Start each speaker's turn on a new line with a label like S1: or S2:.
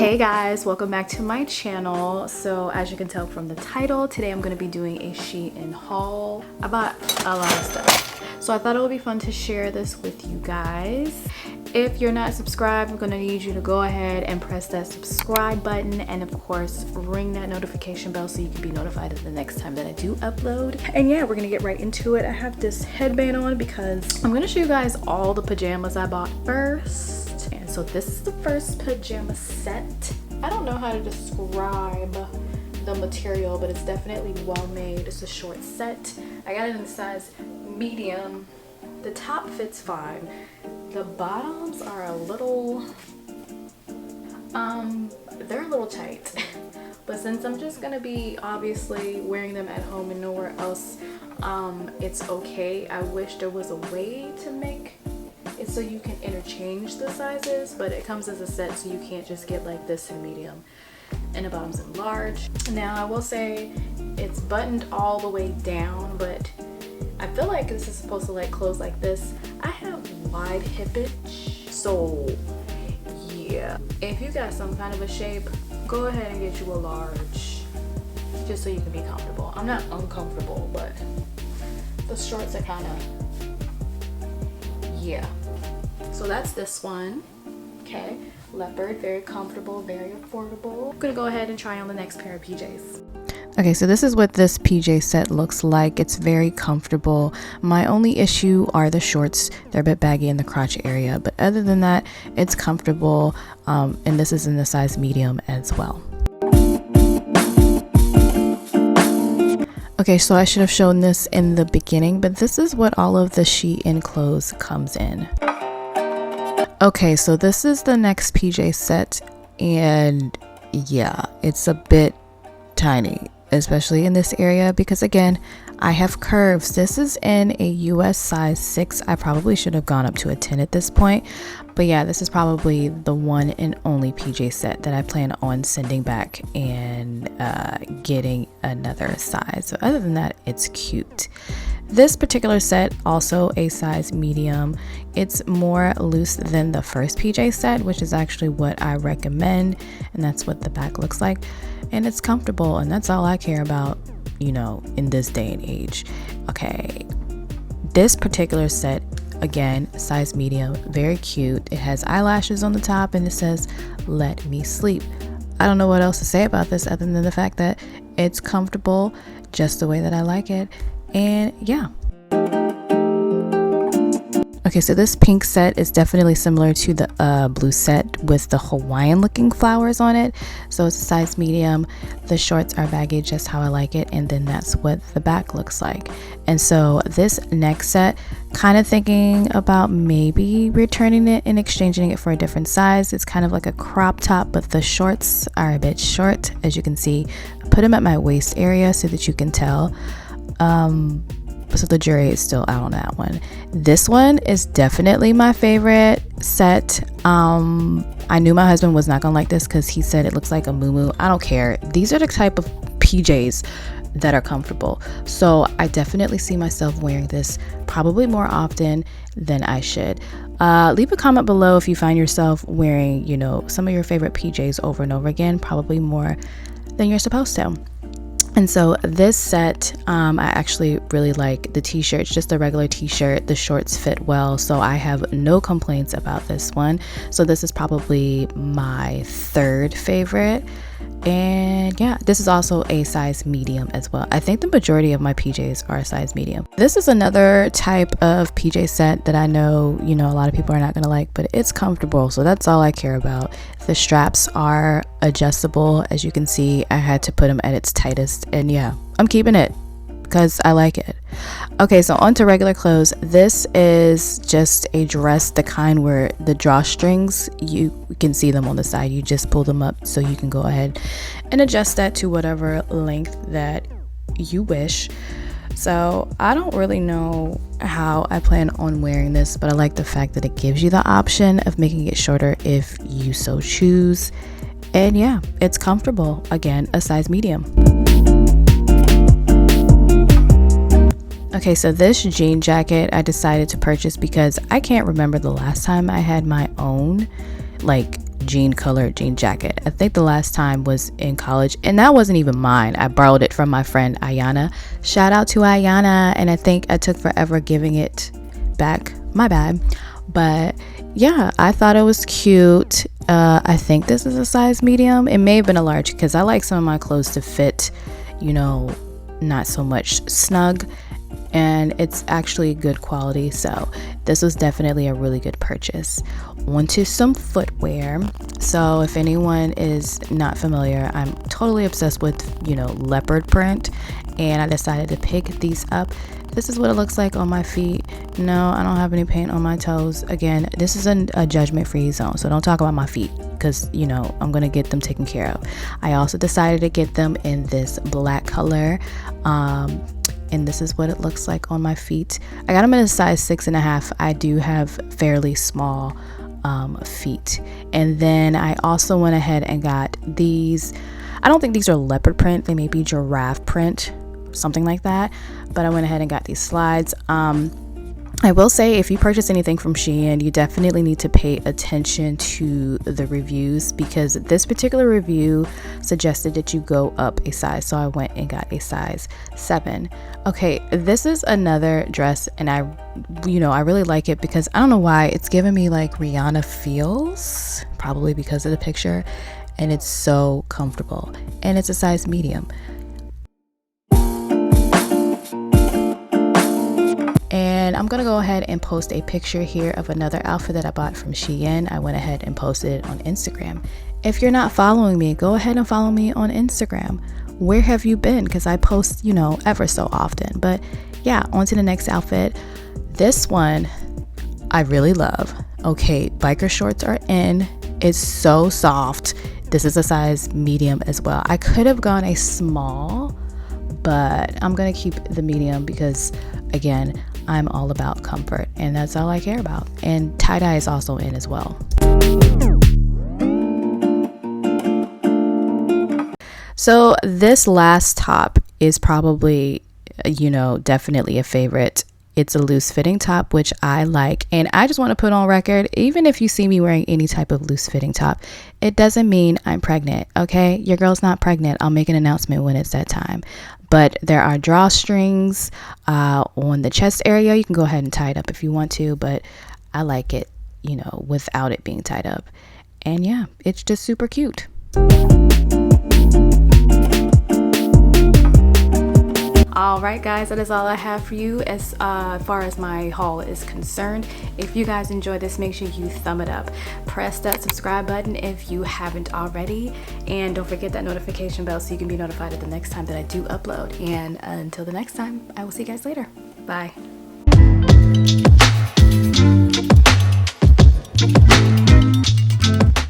S1: Hey guys, welcome back to my channel. So as you can tell from the title, today I'm going to be doing a Shein haul. I bought a lot of stuff, so I thought it would be fun to share this with you guys. If you're not subscribed, I'm going to need you to go ahead and press that subscribe button, and of course ring that notification bell so you can be notified of the next time that I do upload. And yeah, we're going to get right into it. I have this headband on because I'm going to show you guys all the pajamas I bought first. And so this is the first pajama set. I don't know how to describe the material, but it's definitely well made. It's a short set. I got it in the size medium. The top fits fine. The bottoms are a little they're a little tight. But since I'm just gonna be obviously wearing them at home and nowhere else, it's okay. I wish there was a way to make it so you can interchange the sizes, but it comes as a set, so you can't just get like this in medium and the bottoms in large. Now I will say it's buttoned all the way down, but I feel like this is supposed to like close like this. I have wide hippage, so yeah, if you got some kind of a shape, go ahead and get you a large just so you can be comfortable. I'm not uncomfortable, but the shorts are kind of, yeah. So that's this one. Okay, leopard, very comfortable, very affordable. I'm gonna go ahead and try on the next pair of PJs.
S2: Okay, so this is what this PJ set looks like. It's very comfortable. My only issue are the shorts. They're a bit baggy in the crotch area, but other than that, it's comfortable. And this is in the size medium as well. Okay, so I should have shown this in the beginning, but this is what all of the Shein clothes comes in. Okay, so this is the next PJ set, and yeah, it's a bit tiny, especially in this area because again, I have curves. This is in a US size 6. I probably should have gone up to a 10 at this point, but yeah, this is probably the one and only PJ set that I plan on sending back and getting another size. So other than that, it's cute. This particular set, also a size medium. It's more loose than the first PJ set, which is actually what I recommend, and that's what the back looks like. And it's comfortable, and that's all I care about, you know, in this day and age. Okay, this particular set, again, size medium, very cute. It has eyelashes on the top and it says "Let me sleep." I don't know what else to say about this other than the fact that it's comfortable just the way that I like it. And yeah. Okay, so this pink set is definitely similar to the blue set with the Hawaiian looking flowers on it. So it's a size medium. The shorts are baggy just how I like it, and then that's what the back looks like. And so this next set, kind of thinking about maybe returning it and exchanging it for a different size. It's kind of like a crop top, but the shorts are a bit short. As you can see, I put them at my waist area so that you can tell. So the jury is still out on that one. This one is definitely my favorite set. I knew my husband was not gonna like this because he said it looks like a muumuu. I don't care. These are the type of PJs that are comfortable. So I definitely see myself wearing this probably more often than I should. Leave a comment below if you find yourself wearing, you know, some of your favorite PJs over and over again, probably more than you're supposed to. And so this set, I actually really like the t-shirt. It's just a regular t-shirt. The shorts fit well, so I have no complaints about this one. So this is probably my third favorite. And yeah, this is also a size medium as well. I think the majority of my PJs are a size medium. This is another type of PJ set that I know, you know, a lot of people are not gonna like, but it's comfortable, so that's all I care about. The straps are adjustable. As you can see, I had to put them at its tightest, and yeah, I'm keeping it because I like it. Okay, so on to regular clothes. This is just a dress, the kind where the drawstrings, you can see them on the side. You just pull them up so you can go ahead and adjust that to whatever length that you wish. So I don't really know how I plan on wearing this, but I like the fact that it gives you the option of making it shorter if you so choose. And yeah, it's comfortable. Again, a size medium. Okay, so this jean jacket I decided to purchase because I can't remember the last time I had my own like colored jean jacket. I think the last time was in college, and that wasn't even mine. I borrowed it from my friend Ayana. Shout out to Ayana. And I think I took forever giving it back. My bad. But yeah, I thought it was cute. I think this is a size medium. It may have been a large because I like some of my clothes to fit, you know, not so much snug, and it's actually good quality. So this was definitely a really good purchase. Onto some footwear. So if anyone is not familiar, I'm totally obsessed with, you know, leopard print, and I decided to pick these up. This is what it looks like on my feet. No, I don't have any paint on my toes. Again, this is a judgment-free zone, so don't talk about my feet because, you know, I'm gonna get them taken care of. I also decided to get them in this black color, and this is what it looks like on my feet. I got them in a size 6.5. I do have fairly small feet. And then I also went ahead and got these. I don't think these are leopard print. They may be giraffe print, something like that. But I went ahead and got these slides. I will say, if you purchase anything from Shein, you definitely need to pay attention to the reviews, because this particular review suggested that you go up a size. So I went and got a size 7. Okay, this is another dress, and I really like it because I don't know why it's giving me like Rihanna feels, probably because of the picture, and it's so comfortable, and it's a size medium. And I'm gonna go ahead and post a picture here of another outfit that I bought from Shein. I went ahead and posted it on Instagram. If you're not following me, go ahead and follow me on Instagram. Where have you been? Because I post, you know, ever so often. But yeah, on to the next outfit. This one I really love. Okay, biker shorts are in. It's so soft. This is a size medium as well. I could have gone a small, but I'm gonna keep the medium because, again, I'm all about comfort, and that's all I care about. And tie-dye is also in as well. So this last top is probably, you know, definitely a favorite. It's a loose fitting top, which I like. And I just want to put on record, even if you see me wearing any type of loose fitting top, it doesn't mean I'm pregnant. Okay, your girl's not pregnant. I'll make an announcement when it's that time. But there are drawstrings on the chest area. You can go ahead and tie it up if you want to, but I like it, you know, without it being tied up. And yeah, it's just super cute.
S1: All right, guys, that is all I have for you as far as my haul is concerned. If you guys enjoyed this, make sure you thumb it up. Press that subscribe button if you haven't already. And don't forget that notification bell so you can be notified of the next time that I do upload. And until the next time, I will see you guys later. Bye.